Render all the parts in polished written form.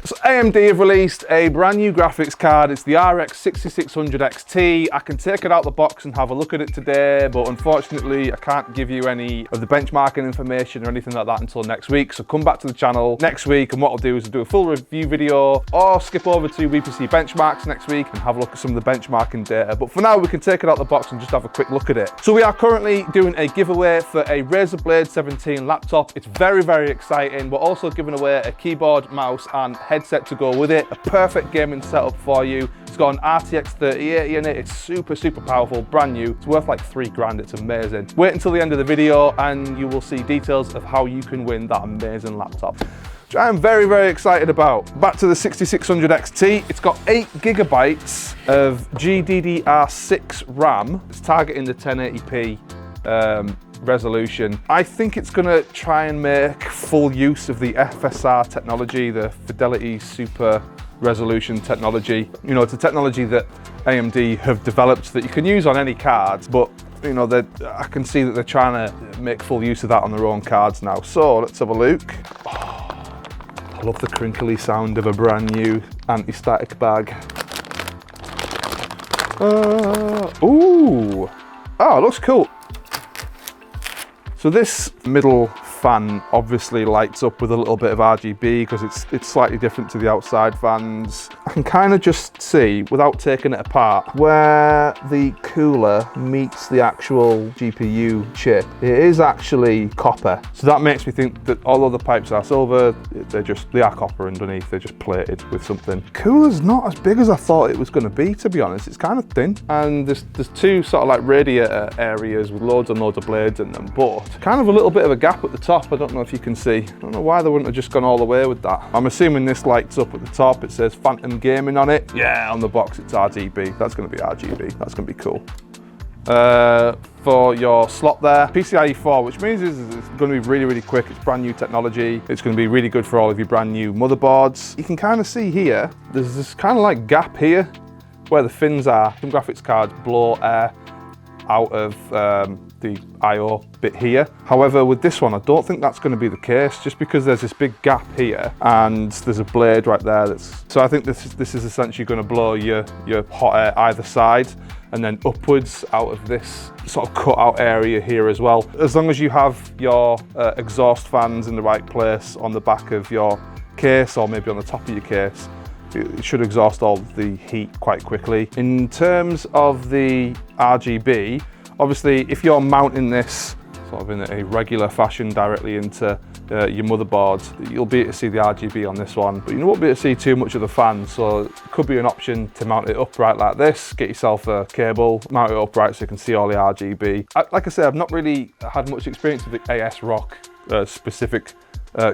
So AMD have released a brand new graphics card. It's the RX 6600 XT. I can take it out the box and have a look at it today, but unfortunately I can't give you any of the benchmarking information or anything like that until next week. So come back to the channel next week, and what I'll do is I'll do a full review video, or skip over to WEPC Benchmarks next week and have a look at some of the benchmarking data. But for now, we can take it out the box and just have a quick look at it. So we are currently doing a giveaway for a RAZER Blade 17 laptop. It's very, very exciting. We're also giving away a keyboard, mouse and headset to go with it. A perfect gaming setup for you. It's got an RTX 3080 in it. It's super, super powerful, brand new. It's worth like $3 It's amazing. Wait until the end of the video and you will see details of how you can win that amazing laptop, which I am very, very excited about. Back to the 6600 XT. It's got 8GB of GDDR6 RAM. It's targeting the 1080p resolution. I think it's gonna try and make full use of the FSR technology, the Fidelity Super Resolution technology. You know, it's a technology that AMD have developed that you can use on any cards, but you know, I can see that they're trying to make full use of that on their own cards now. So let's have a look. Oh, I love the crinkly sound of a brand new anti-static bag. Ooh, oh, it looks cool. So this middle fan obviously lights up with a little bit of RGB because it's slightly different to the outside fans. I can kind of just see, without taking it apart, where the cooler meets the actual GPU chip. It is actually copper. So that makes me think that although the pipes are silver, they are copper underneath. They're just plated with something. Cooler's not as big as I thought it was going to be, to be honest. It's kind of thin. And there's two sort of like radiator areas with loads and loads of blades in them, but kind of a little bit of a gap at the top. I don't know if you can see. I don't know why they wouldn't have just gone all the way with that. I'm assuming this lights up at the top. It says Phantom Gaming on it. Yeah, on the box it's RGB. That's going to be RGB. That's going to be cool. For your slot there, PCIe 4, which means it's going to be really, really quick. It's brand new technology. It's going to be really good for all of your brand new motherboards. You can kind of see here, there's this kind of like gap here where the fins are. Some graphics cards blow air out of the I/O bit here. However, with this one, I don't think that's going to be the case, just because there's this big gap here and there's a blade right there. So I think this is essentially going to blow your hot air either side and then upwards out of this sort of cut out area here as well. As long as you have your exhaust fans in the right place on the back of your case, or maybe on the top of your case, it should exhaust all the heat quite quickly. In terms of the RGB, obviously if you're mounting this sort of in a regular fashion directly into your motherboard, you'll be able to see the RGB on this one, but you won't be able to see too much of the fan, so it could be an option to mount it upright like this. Get yourself a cable, mount it upright so you can see all the RGB. Like I said, I've not really had much experience with the ASrock specific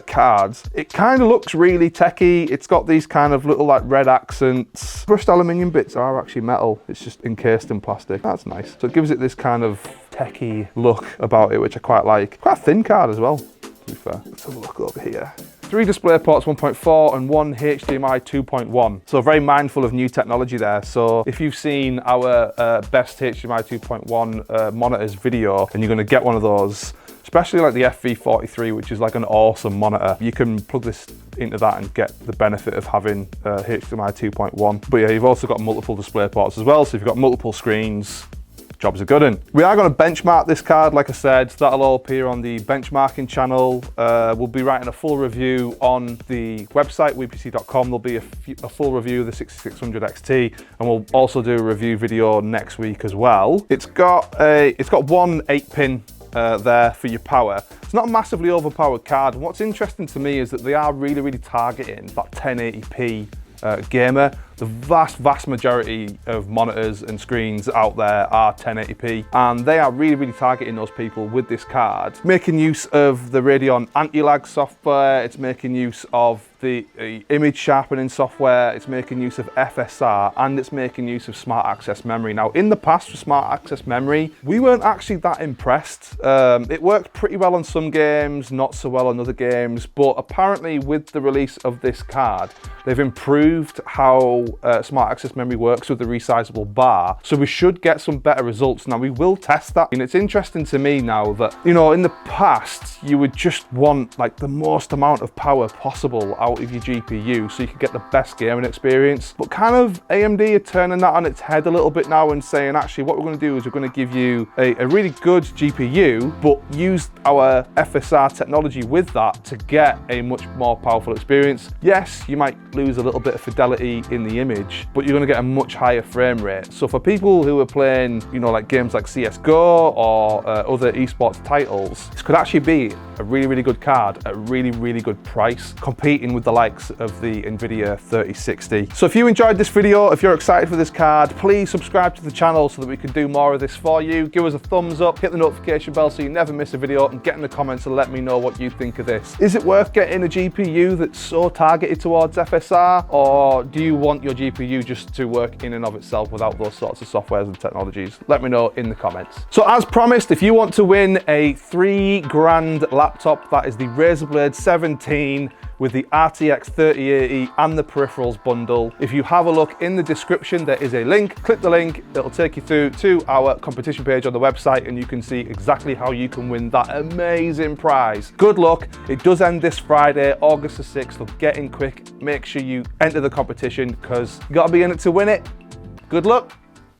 cards. It kind of looks really techy. It's got these kind of little like red accents. Brushed aluminium bits are actually metal. It's just encased in plastic. That's nice. So it gives it this kind of techy look about it, which I quite like. Quite a thin card as well, to be fair. Let's have a look over here. 3 display ports, 1.4 and 1 HDMI 2.1. So very mindful of new technology there. So if you've seen our best HDMI 2.1 monitors video and you're going to get one of those, especially like the FV43, which is like an awesome monitor, you can plug this into that and get the benefit of having HDMI 2.1. But yeah, you've also got multiple display ports as well. So if you've got multiple screens, job's a good one. We are going to benchmark this card, like I said. That'll all appear on the benchmarking channel. We'll be writing a full review on the website, WEPC.com. There'll be a full review of the 6600 XT, and we'll also do a review video next week as well. It's got one 8-pin there for your power. It's not a massively overpowered card. And what's interesting to me is that they are really, really targeting that 1080p gamer. The vast majority of monitors and screens out there are 1080p, and they are really, really targeting those people with this card. Making use of the Radeon anti-lag software, it's making use of the image sharpening software, it's making use of FSR, and it's making use of smart access memory. Now, in the past for smart access memory, we weren't actually that impressed. It worked pretty well on some games, not so well on other games, but apparently with the release of this card, they've improved how how smart access memory works with the resizable bar. So we should get some better results. Now we will test that. And it's interesting to me now that, you know, in the past, you would just want like the most amount of power possible out of your GPU so you could get the best gaming experience. But kind of AMD are turning that on its head a little bit now and saying, actually, what we're going to do is we're going to give you a really good GPU, but use our FSR technology with that to get a much more powerful experience. Yes, you might lose a little bit of fidelity in the image, but you're going to get a much higher frame rate. So for people who are playing, you know, like games like CSGO or other esports titles, this could actually be a really, really good card at a really, really good price, competing with the likes of the NVIDIA 3060. So if you enjoyed this video, if you're excited for this card, please subscribe to the channel so that we can do more of this for you. Give us a thumbs up, hit the notification bell so you never miss a video, and get in the comments and let me know what you think of this. Is it worth getting a GPU that's so targeted towards FSR, or do you want your GPU just to work in and of itself without those sorts of softwares and technologies? Let me know in the comments. So as promised, if you want to win a $3,000 laptop, that is the Razer Blade 17 with the RTX 3080 and the peripherals bundle. If you have a look in the description, there is a link. Click the link, it'll take you through to our competition page on the website, and you can see exactly how you can win that amazing prize. Good luck. It does end this Friday, August the 6th, so get in quick. Make sure you enter the competition because you gotta be in it to win it. Good luck.